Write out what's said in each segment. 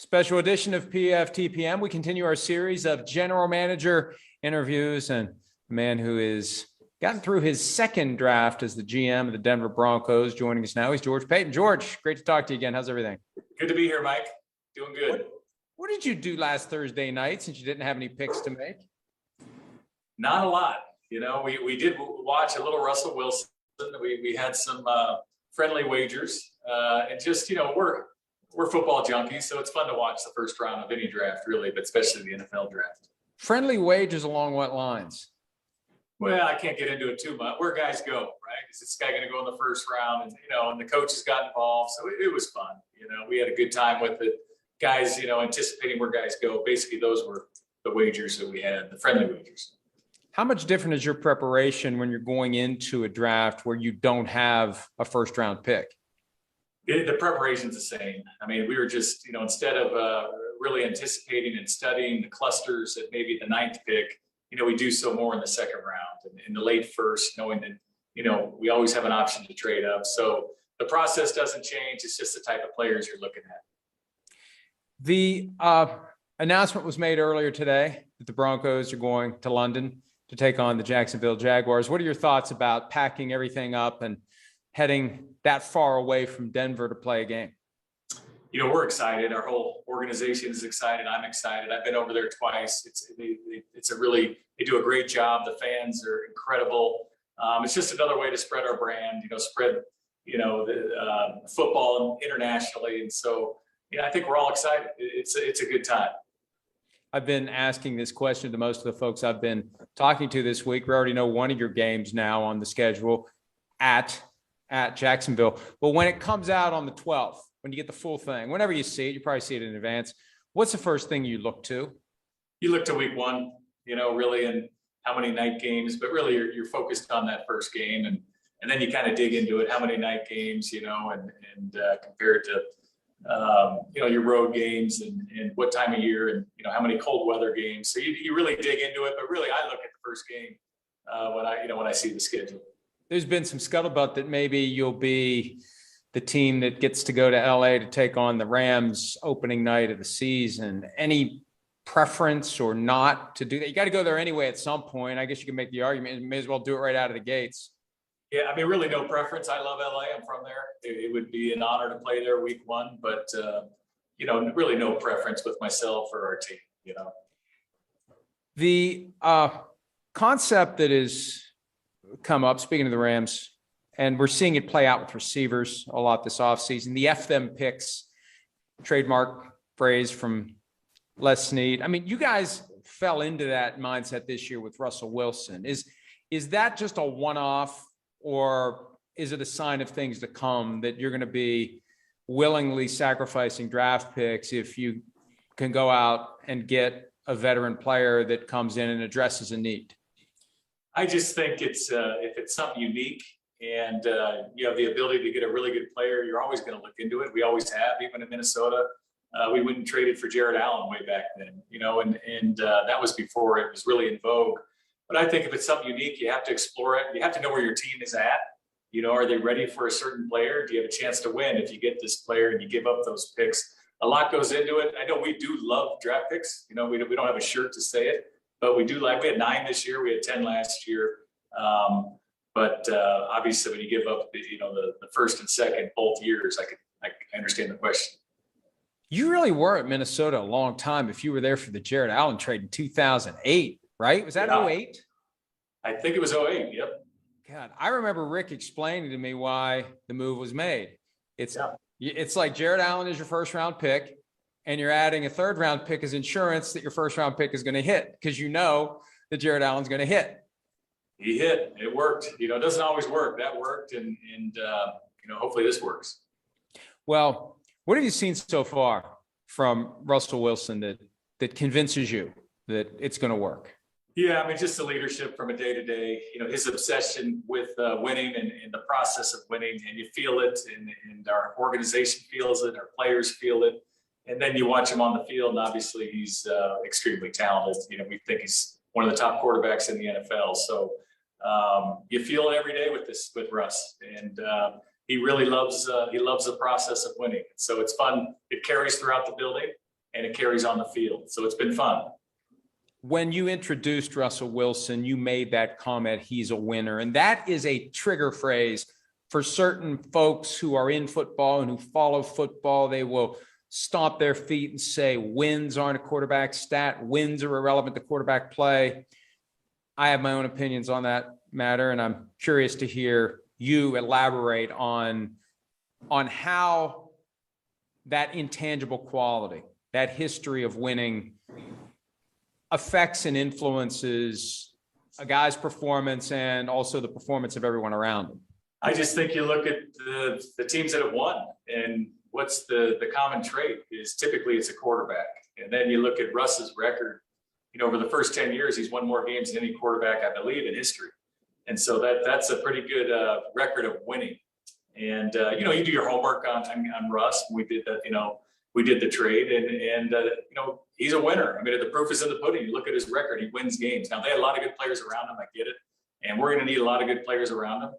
Special edition of PFT PM. We continue our series of general manager interviews, and a man who has gotten through his second draft as the GM of the Denver Broncos. Joining us now, he's George Paton. George, great to talk to you again. How's everything? Good to be here, Mike. Doing good. What did you do last Thursday night since you didn't have any picks to make? Not a lot. You know, we did watch a little Russell Wilson. We had some friendly wagers, and just, you know, we're football junkies, so it's fun to watch the first round of any draft, really, but especially the NFL draft. Friendly wagers along what lines? Well, I can't get into it too much. Where guys go, right? Is this guy going to go in the first round? And, you know, and the coaches got involved, so it was fun. You know, we had a good time with it. Guys, you know, anticipating where guys go. Basically, those were the wagers that we had, the friendly wagers. How much different is your preparation when you're going into a draft where you don't have a first round pick? The preparation's the same. I mean, we were just, you know, instead of really anticipating and studying the clusters at maybe the 9th pick, you know, we do so more in the second round and in the late first, knowing that, you know, we always have an option to trade up. So the process doesn't change. It's just the type of players you're looking at. The announcement was made earlier today that the Broncos are going to London to take on the Jacksonville Jaguars. What are your thoughts about packing everything up and heading that far away from Denver to play a game? You know, we're excited. Our whole organization is excited. I'm excited. I've been over there twice. They do a great job. The fans are incredible. It's just another way to spread our brand, you know, spread, you know, the football internationally. And so, you know, I think we're all excited. It's a good time. I've been asking this question to most of the folks I've been talking to this week. We already know one of your games now on the schedule at Jacksonville. But when it comes out on the 12th, when you get the full thing, whenever you see it, you probably see it in advance. What's the first thing you look to? You look to week one, you know, really, and how many night games, but really you're focused on that first game. And then you kind of dig into it, how many night games, you know, and compared to, you know, your road games and what time of year and, you know, how many cold weather games. So you really dig into it, but really I look at the first game when I see the schedule. There's been some scuttlebutt that maybe you'll be the team that gets to go to LA to take on the Rams opening night of the season. Any preference or not to do that? You got to go there anyway at some point. I guess you can make the argument, you may as well do it right out of the gates. Yeah, I mean, really no preference. I love LA. I'm from there. It would be an honor to play there week one, but, you know, really no preference with myself or our team, you know. The concept that is come up, speaking of the Rams, and we're seeing it play out with receivers a lot this offseason. The F them picks, trademark phrase from Les Snead. I mean, you guys fell into that mindset this year with Russell Wilson. Is that just a one-off, or is it a sign of things to come that you're going to be willingly sacrificing draft picks if you can go out and get a veteran player that comes in and addresses a need? I just think it's if it's something unique and you have the ability to get a really good player, you're always going to look into it. We always have, even in Minnesota. We went and traded for Jared Allen way back then, you know, and that was before it was really in vogue. But I think if it's something unique, you have to explore it. You have to know where your team is at. You know, are they ready for a certain player? Do you have a chance to win if you get this player and you give up those picks? A lot goes into it. I know we do love draft picks. You know, we don't have a shirt to say it. But we do we had 9 this year. We had 10 last year. But obviously, when you give up, the first and second both years, I understand the question. You really were at Minnesota a long time. If you were there for the Jared Allen trade in 2008, right? Was that 08? I think it was 08. Yep. God, I remember Rick explaining to me why the move was made. It's like Jared Allen is your first round pick, and you're adding a third round pick as insurance that your first round pick is going to hit, because you know that Jared Allen's going to hit. He hit. It worked. You know, it doesn't always work. That worked, and hopefully this works. Well, what have you seen so far from Russell Wilson that convinces you that it's going to work? Yeah, I mean, just the leadership from a day-to-day, his obsession with winning and the process of winning, and you feel it, and our organization feels it, our players feel it, and then you watch him on the field, and obviously he's extremely talented. We think he's one of the top quarterbacks in the NFL. So you feel it every day with Russ, and he really loves the process of winning. So it's fun. It carries throughout the building. and it carries on the field. So it's been fun. When you introduced Russell Wilson, you made that comment, he's a winner. And that is a trigger phrase for certain folks who are in football and who follow football. They will stomp their feet and say wins aren't a quarterback stat. Wins are irrelevant to quarterback play. I have my own opinions on that matter, and I'm curious to hear you elaborate on how that intangible quality, that history of winning, affects and influences a guy's performance and also the performance of everyone around him. I just think you look at the teams that have won, and what's the common trait is typically it's a quarterback. And then you look at Russ's record, over the first 10 years, he's won more games than any quarterback, I believe, in history. And so that's a pretty good record of winning. And, you do your homework on Russ. We did that, we did the trade, and he's a winner. I mean, the proof is in the pudding. You look at his record, he wins games. Now, they had a lot of good players around him. I get it. And we're going to need a lot of good players around him.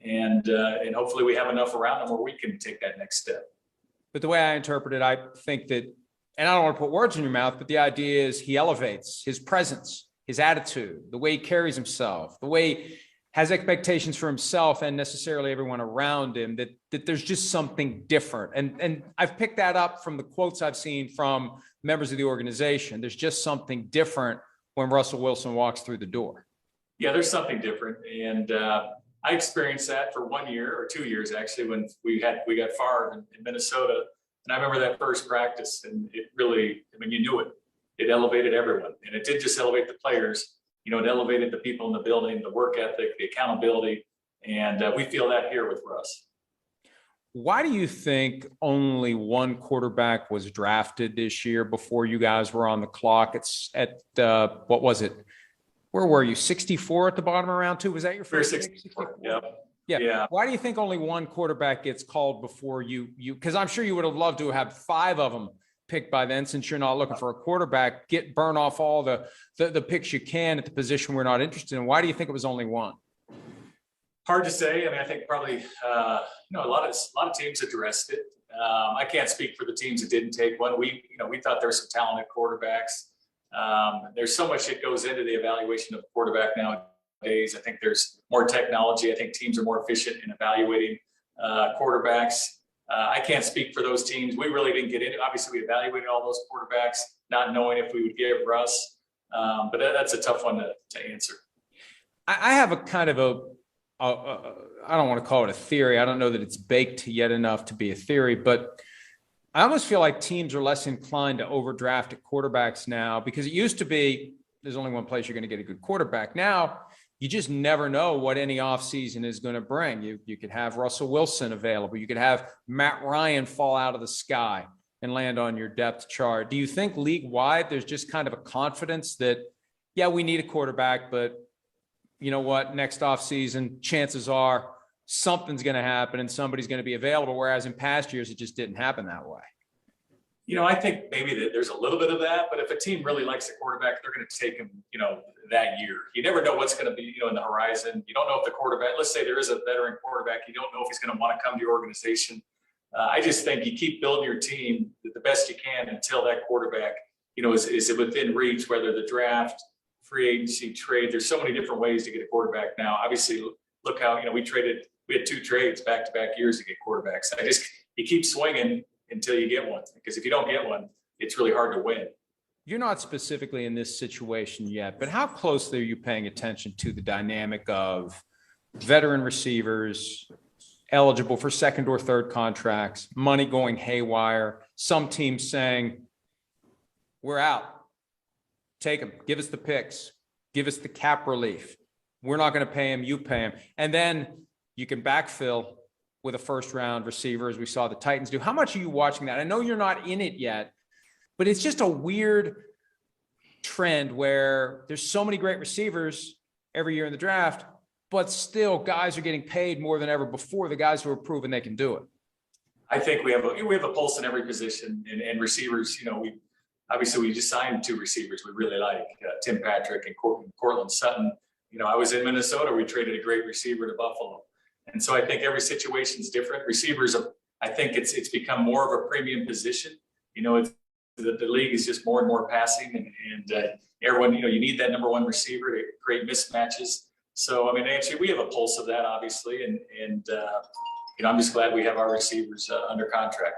And hopefully we have enough around him where we can take that next step. But the way I interpret it, I think that, and I don't want to put words in your mouth, but the idea is he elevates his presence, his attitude, the way he carries himself, the way he has expectations for himself and necessarily everyone around him, that there's just something different. And I've picked that up from the quotes I've seen from members of the organization. There's just something different when Russell Wilson walks through the door. Yeah, there's something different. And I experienced that for 1 year or 2 years, actually, when we got Favre in Minnesota. And I remember that first practice, and it really, you knew it. It elevated everyone. And it did just elevate the players. It elevated the people in the building, the work ethic, the accountability. And we feel that here with Russ. Why do you think only one quarterback was drafted this year before you guys were on the clock? It's at, what was it? Where were you? 64 at the bottom of round two? Was that your first? 64. Yeah. Why do you think only one quarterback gets called before you? Because I'm sure you would have loved to have 5 of them picked by then, since you're not looking for a quarterback. Burn off all the picks you can at the position we're not interested in. Why do you think it was only one? Hard to say. I think probably a lot of teams addressed it. I can't speak for the teams that didn't take one. We thought there were some talented quarterbacks. There's so much that goes into the evaluation of a quarterback nowadays. I think there's more technology. I think teams are more efficient in evaluating quarterbacks. I can't speak for those teams. We really didn't get into it. Obviously, we evaluated all those quarterbacks, not knowing if we would give Russ. But that's a tough one to answer. I have a kind of I don't want to call it a theory. I don't know that it's baked yet enough to be a theory, but I almost feel like teams are less inclined to overdraft at quarterbacks now, because it used to be there's only one place you're going to get a good quarterback. Now, you just never know what any offseason is going to bring. You could have Russell Wilson available. You could have Matt Ryan fall out of the sky and land on your depth chart. Do you think league-wide there's just kind of a confidence that, yeah, we need a quarterback, but you know what, next offseason, chances are something's going to happen and somebody's going to be available, whereas in past years, it just didn't happen that way? I think maybe that there's a little bit of that, but if a team really likes the quarterback, they're going to take him, that year. You never know what's going to be, in the horizon. You don't know if the quarterback, let's say there is a veteran quarterback, you don't know if he's going to want to come to your organization. I just think you keep building your team the best you can until that quarterback, is within reach, whether the draft, free agency, trade. There's so many different ways to get a quarterback now. Obviously, look how, we had 2 trades back-to-back years to get quarterbacks. You keep swinging until you get one, because if you don't get one, it's really hard to win. You're not specifically in this situation yet, but how closely are you paying attention to the dynamic of veteran receivers eligible for second or third contracts, money going haywire, some teams saying, we're out, take them, give us the picks, give us the cap relief. We're not going to pay him, you pay him. And then you can backfill with a first-round receiver, as we saw the Titans do. How much are you watching that? I know you're not in it yet, but it's just a weird trend where there's so many great receivers every year in the draft, but still guys are getting paid more than ever before, the guys who are proven they can do it. I think we have a pulse in every position, and receivers, we just signed 2 receivers we really like, Tim Patrick and Cortland Sutton. I was in Minnesota. We traded a great receiver to Buffalo. And so I think every situation is different. Receivers, I think it's become more of a premium position. It's the league is just more and more passing, and everyone, you need that number one receiver to create mismatches. So, I mean, actually, we have a pulse of that, obviously, and I'm just glad we have our receivers under contract.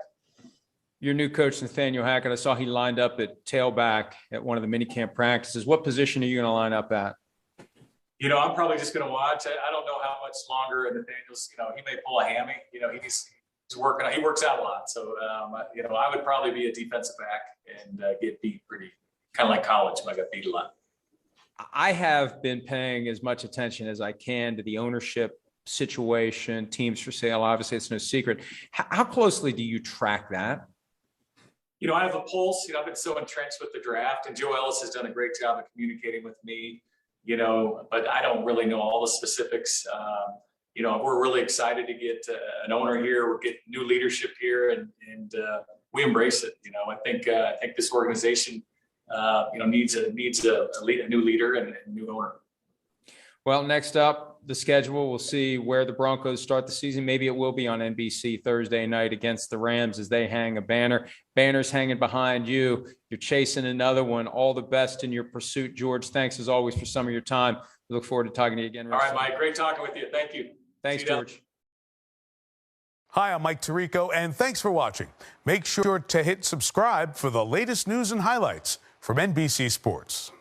Your new coach, Nathaniel Hackett, I saw he lined up at tailback at one of the minicamp practices. What position are you going to line up at? I'm probably just going to watch. I don't know how much longer Nathaniel's, he may pull a hammy. He's working. He works out a lot. So, I would probably be a defensive back and get beat pretty, kind of like college when I got beat a lot. I have been paying as much attention as I can to the ownership situation, teams for sale. Obviously, it's no secret. How closely do you track that? I have a pulse. I've been so entrenched with the draft, and Joe Ellis has done a great job of communicating with me, but I don't really know all the specifics. We're really excited to get an owner here. We're getting new leadership here, and we embrace it. I think this organization, needs a new leader and a new owner. Well, next up, the schedule. We'll see where the Broncos start the season. Maybe it will be on NBC Thursday night against the Rams as they hang a banner. Banner's hanging behind you. You're chasing another one. All the best in your pursuit, George. Thanks, as always, for some of your time. We look forward to talking to you again. All right, Mike. Great talking with you. Thank you. Thanks, George. Hi, I'm Mike Tirico, and thanks for watching. Make sure to hit subscribe for the latest news and highlights from NBC Sports.